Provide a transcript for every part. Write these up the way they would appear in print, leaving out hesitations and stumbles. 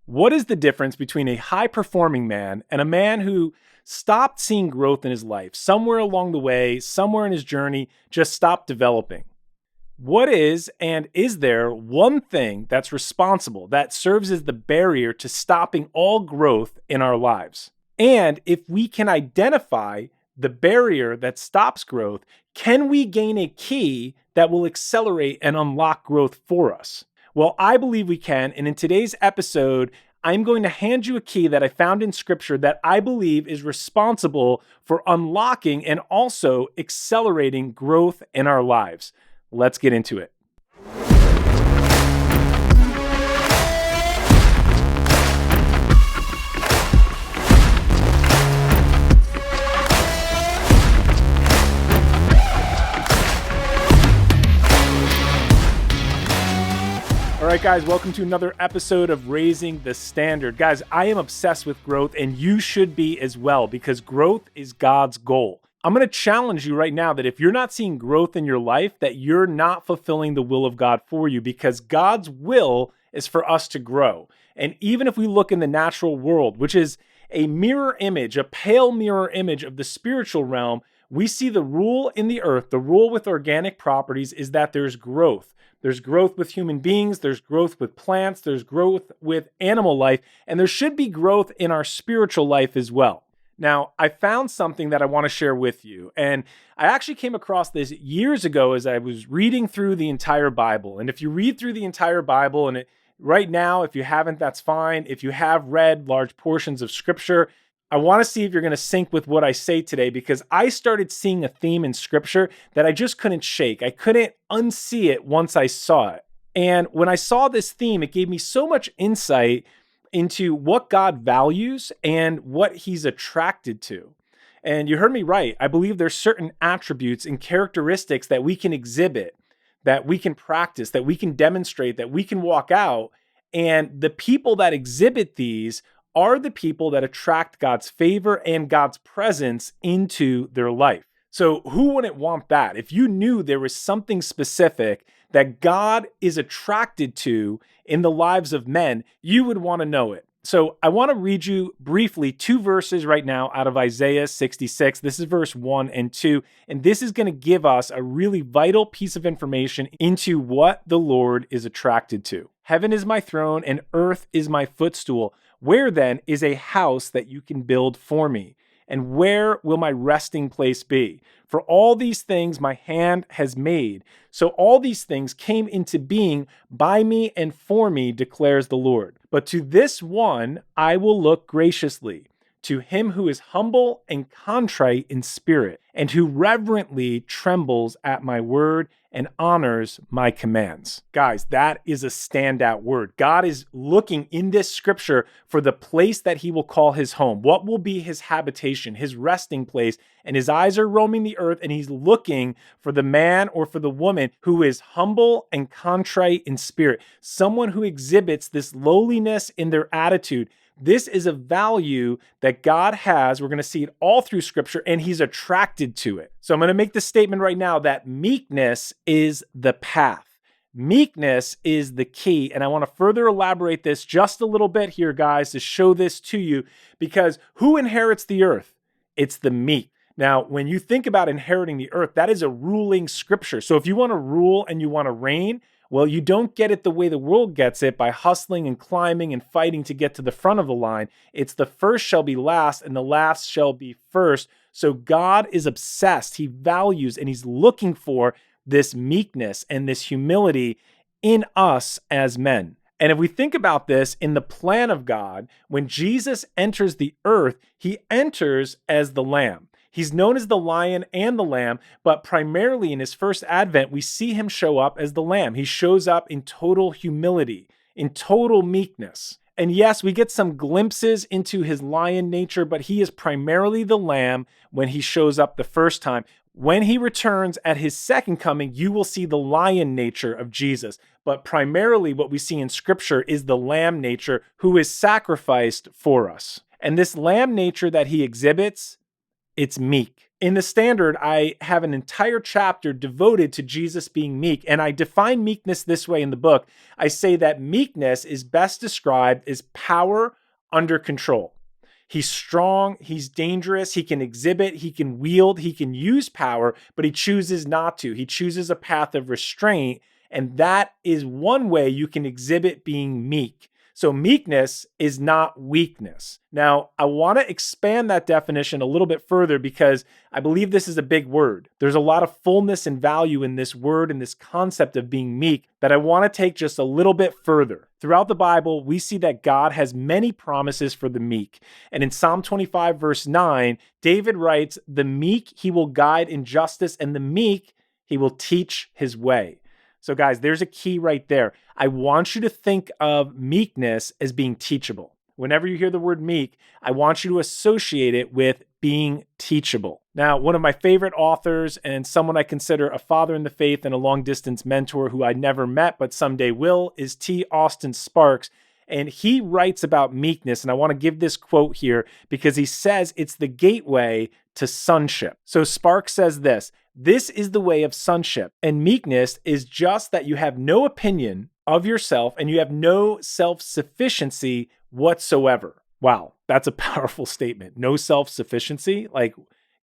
What is the difference between a high-performing man and a man who stopped seeing growth in his life? Somewhere along the way, somewhere in his journey, just stopped developing. What is and is there one thing that's responsible, that serves as the barrier to stopping all growth in our lives? And if we can identify the barrier that stops growth, can we gain a key that will accelerate and unlock growth for us? Well, I believe we can, and in today's episode, I'm going to hand you a key that I found in scripture that I believe is responsible for unlocking and also accelerating growth in our lives. Let's get into it. All right, guys, welcome to another episode of Raising the Standard. Guys, I am obsessed with growth, and you should be as well, because growth is God's goal. I'm going to challenge you right now that if you're not seeing growth in your life, that you're not fulfilling the will of God for you, because God's will is for us to grow. And even if we look in the natural world, which is a mirror image, a pale mirror image of the spiritual realm, we see the rule in the earth, the rule with organic properties is that there's growth. There's growth with human beings, there's growth with plants, there's growth with animal life, and there should be growth in our spiritual life as well. Now, I found something that I want to share with you, and I actually came across this years ago as I was reading through the entire Bible. And if you read through the entire Bible, right now, if you haven't, that's fine. If you have read large portions of Scripture, I want to see if you're going to sync with what I say today, because I started seeing a theme in Scripture that I just couldn't shake. I couldn't unsee it once I saw it. And when I saw this theme, it gave me so much insight into what God values and what he's attracted to. And you heard me right. I believe there's certain attributes and characteristics that we can exhibit, that we can practice, that we can demonstrate, that we can walk out. And the people that exhibit these are the people that attract God's favor and God's presence into their life. So who wouldn't want that? If you knew there was something specific that God is attracted to in the lives of men, you would want to know it. So I want to read you briefly two verses right now out of Isaiah 66. This is verse 1 and 2, and this is going to give us a really vital piece of information into what the Lord is attracted to. Heaven is my throne and earth is my footstool. Where then is a house that you can build for me? And where will my resting place be? For all these things my hand has made. So all these things came into being by me and for me, declares the Lord. But to this one I will look graciously, to him who is humble and contrite in spirit, and who reverently trembles at my word and honors my commands. Guys, that is a standout word. God is looking in this scripture for the place that he will call his home. What will be his habitation, his resting place? And his eyes are roaming the earth, and he's looking for the man or for the woman who is humble and contrite in spirit, someone who exhibits this lowliness in their attitude. This is a value that God has. We're going to see it all through scripture, and he's attracted to it. So I'm going to make the statement right now that meekness is the path. Meekness is the key. And I want to further elaborate this just a little bit here, guys, to show this to you, because who inherits the earth? It's the meek. Now, when you think about inheriting the earth, that is a ruling scripture. So if you want to rule and you want to reign, well, you don't get it the way the world gets it, by hustling and climbing and fighting to get to the front of the line. It's the first shall be last and the last shall be first. So God is obsessed. He values and he's looking for this meekness and this humility in us as men. And if we think about this in the plan of God, when Jesus enters the earth, he enters as the lamb. He's known as the lion and the lamb, but primarily in his first advent, we see him show up as the lamb. He shows up in total humility, in total meekness. And yes, we get some glimpses into his lion nature, but he is primarily the lamb when he shows up the first time. When he returns at his second coming, you will see the lion nature of Jesus. But primarily what we see in scripture is the lamb nature who is sacrificed for us. And this lamb nature that he exhibits, it's meek. In the Standard, I have an entire chapter devoted to Jesus being meek, and I define meekness this way in the book. I say that meekness is best described as power under control. He's strong, he's dangerous, he can exhibit, he can wield, he can use power, but he chooses not to. He chooses a path of restraint, and that is one way you can exhibit being meek. So meekness is not weakness. Now, I want to expand that definition a little bit further because I believe this is a big word. There's a lot of fullness and value in this word and this concept of being meek that I want to take just a little bit further. Throughout the Bible, we see that God has many promises for the meek. And in Psalm 25, verse 9, David writes, "The meek he will guide in justice, and the meek he will teach his way." So guys, there's a key right there. I want you to think of meekness as being teachable. Whenever you hear the word meek, I want you to associate it with being teachable. Now, one of my favorite authors and someone I consider a father in the faith and a long distance mentor who I never met but someday will is T. Austin Sparks. And he writes about meekness. And I want to give this quote here because he says it's the gateway to sonship. So Sparks says this: "This is the way of sonship. And meekness is just that you have no opinion of yourself and you have no self-sufficiency whatsoever." Wow, that's a powerful statement. No self-sufficiency? Like,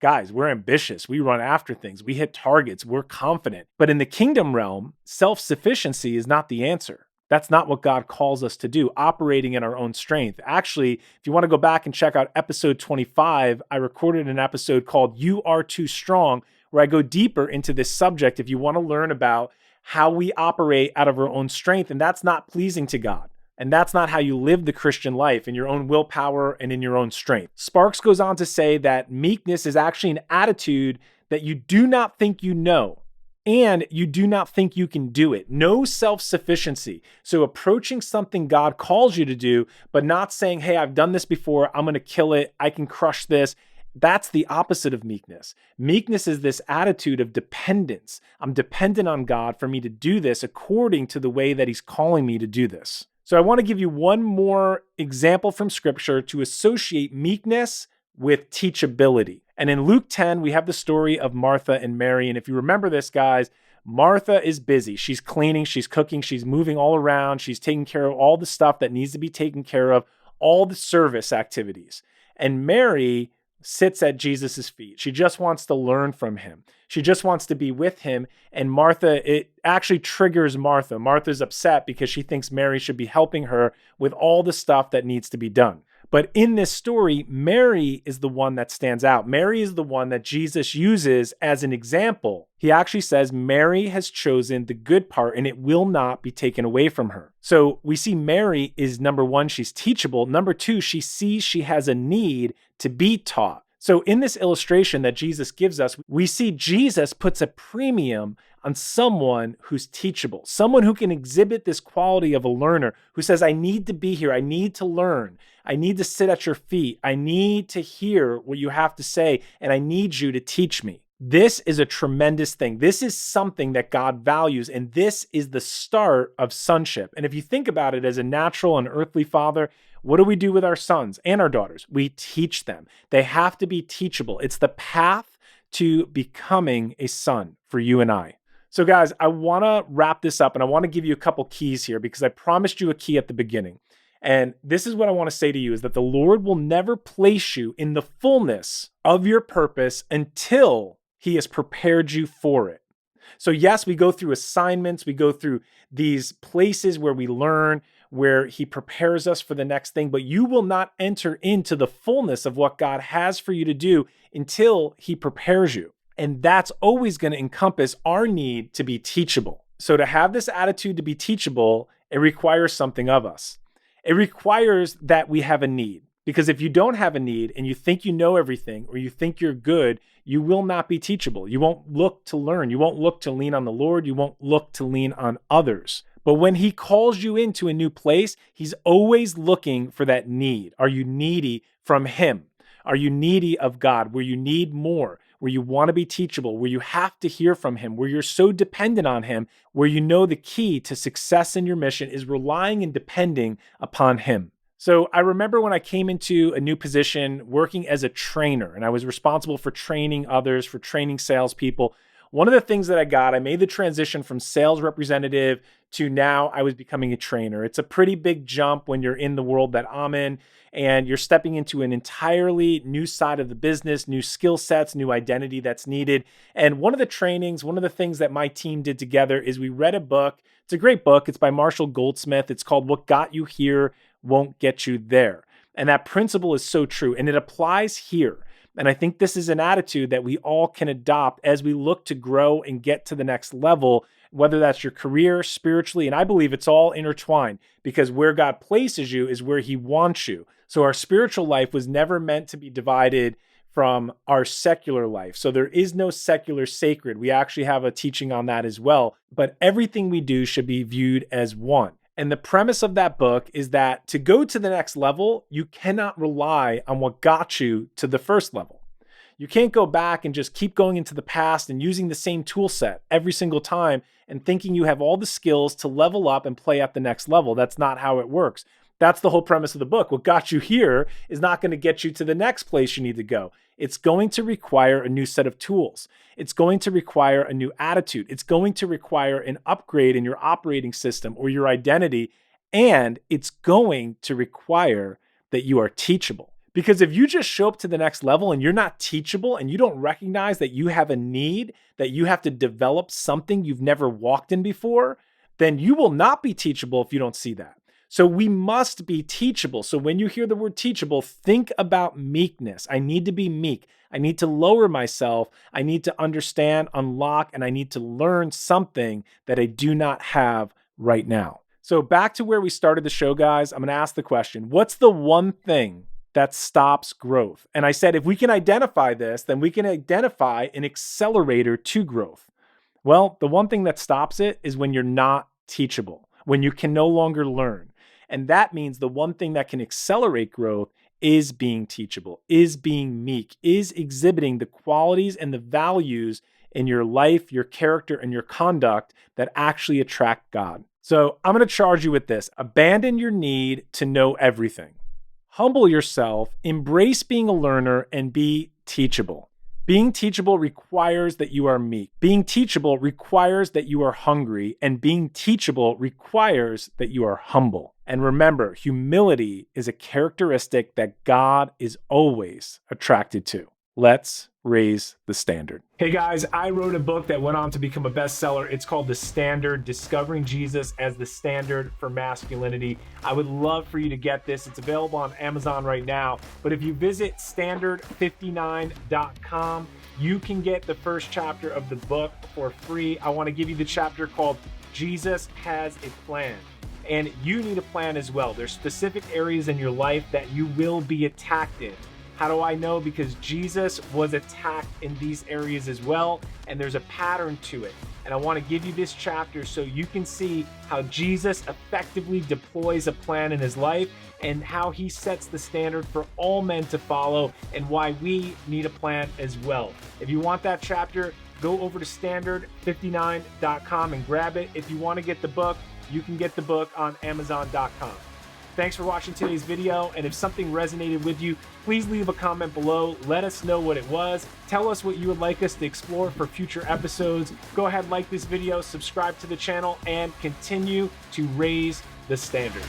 guys, we're ambitious. We run after things. We hit targets. We're confident. But in the kingdom realm, self-sufficiency is not the answer. That's not what God calls us to do, operating in our own strength. Actually, if you want to go back and check out episode 25, I recorded an episode called "You Are Too Strong," where I go deeper into this subject if you want to learn about how we operate out of our own strength. And that's not pleasing to God. And that's not how you live the Christian life, in your own willpower and in your own strength. Sparks goes on to say that meekness is actually an attitude that you do not think you know, and you do not think you can do it. No self-sufficiency. So approaching something God calls you to do, but not saying, "Hey, I've done this before. I'm going to kill it. I can crush this." That's the opposite of meekness. Meekness is this attitude of dependence. I'm dependent on God for me to do this according to the way that he's calling me to do this. So I want to give you one more example from scripture to associate meekness with teachability. And in Luke 10, we have the story of Martha and Mary. And if you remember this, guys, Martha is busy. She's cleaning, she's cooking, she's moving all around. She's taking care of all the stuff that needs to be taken care of, all the service activities. And Mary sits at Jesus's feet. She just wants to learn from him. She just wants to be with him. And Martha, it actually triggers Martha. Martha's upset because she thinks Mary should be helping her with all the stuff that needs to be done. But in this story, Mary is the one that stands out. Mary is the one that Jesus uses as an example. He actually says, "Mary has chosen the good part and it will not be taken away from her." So we see Mary is, number one, she's teachable. Number two, she sees she has a need to be taught. So in this illustration that Jesus gives us, we see Jesus puts a premium on someone who's teachable, someone who can exhibit this quality of a learner, who says, "I need to be here. I need to learn. I need to sit at your feet. I need to hear what you have to say, and I need you to teach me." This is a tremendous thing. This is something that God values, and this is the start of sonship. And if you think about it as a natural and earthly father, what do we do with our sons and our daughters? We teach them. They have to be teachable. It's the path to becoming a son for you and I. So guys, I want to wrap this up and I want to give you a couple keys here because I promised you a key at the beginning. And this is what I want to say to you is that the Lord will never place you in the fullness of your purpose until he has prepared you for it. So yes, we go through assignments, we go through these places where we learn, where he prepares us for the next thing, but you will not enter into the fullness of what God has for you to do until he prepares you. And that's always going to encompass our need to be teachable. So to have this attitude to be teachable, it requires something of us. It requires that we have a need. Because if you don't have a need and you think you know everything or you think you're good, you will not be teachable. You won't look to learn. You won't look to lean on the Lord. You won't look to lean on others. But when he calls you into a new place, he's always looking for that need. Are you needy from him? Are you needy of God, where you need more, where you want to be teachable, where you have to hear from him, where you're so dependent on him, where you know the key to success in your mission is relying and depending upon him? So I remember when I came into a new position working as a trainer, and I was responsible for training others, for training salespeople. One of the things that I made the transition from sales representative to now I was becoming a trainer. It's a pretty big jump when you're in the world that I'm in and you're stepping into an entirely new side of the business, new skill sets, new identity that's needed. And one of the trainings, one of the things that my team did together is we read a book. It's a great book. It's by Marshall Goldsmith. It's called What Got You Here Won't Get You There. And that principle is so true. And it applies here. And I think this is an attitude that we all can adopt as we look to grow and get to the next level, whether that's your career, spiritually. And I believe it's all intertwined because where God places you is where he wants you. So our spiritual life was never meant to be divided from our secular life. So there is no secular sacred. We actually have a teaching on that as well. But everything we do should be viewed as one. And the premise of that book is that to go to the next level, you cannot rely on what got you to the first level. You can't go back and just keep going into the past and using the same tool set every single time and thinking you have all the skills to level up and play at the next level. That's not how it works. That's the whole premise of the book. What got you here is not going to get you to the next place you need to go. It's going to require a new set of tools. It's going to require a new attitude. It's going to require an upgrade in your operating system or your identity. And it's going to require that you are teachable. Because if you just show up to the next level and you're not teachable and you don't recognize that you have a need, that you have to develop something you've never walked in before, then you will not be teachable if you don't see that. So we must be teachable. So when you hear the word teachable, think about meekness. I need to be meek. I need to lower myself. I need to understand, unlock, and I need to learn something that I do not have right now. So back to where we started the show, guys, I'm going to ask the question, what's the one thing that stops growth? And I said, if we can identify this, then we can identify an accelerator to growth. Well, the one thing that stops it is when you're not teachable, when you can no longer learn. And that means the one thing that can accelerate growth is being teachable, is being meek, is exhibiting the qualities and the values in your life, your character, and your conduct that actually attract God. So I'm going to charge you with this. Abandon your need to know everything. Humble yourself, embrace being a learner, and be teachable. Being teachable requires that you are meek. Being teachable requires that you are hungry. And being teachable requires that you are humble. And remember, humility is a characteristic that God is always attracted to. Let's raise the standard. Hey guys, I wrote a book that went on to become a bestseller. It's called The Standard, Discovering Jesus as the Standard for Masculinity. I would love for you to get this. It's available on Amazon right now. But if you visit standard59.com, you can get the first chapter of the book for free. I want to give you the chapter called Jesus Has a Plan. And you need a plan as well. There's specific areas in your life that you will be attacked in. How do I know? Because Jesus was attacked in these areas as well, and there's a pattern to it. And I want to give you this chapter so you can see how Jesus effectively deploys a plan in his life and how he sets the standard for all men to follow and why we need a plan as well. If you want that chapter, go over to standard59.com and grab it. If you want to get the book, you can get the book on Amazon.com. Thanks for watching today's video, and if something resonated with you, please leave a comment below. Let us know what it was. Tell us what you would like us to explore for future episodes. Go ahead, like this video, subscribe to the channel, and continue to raise the standard.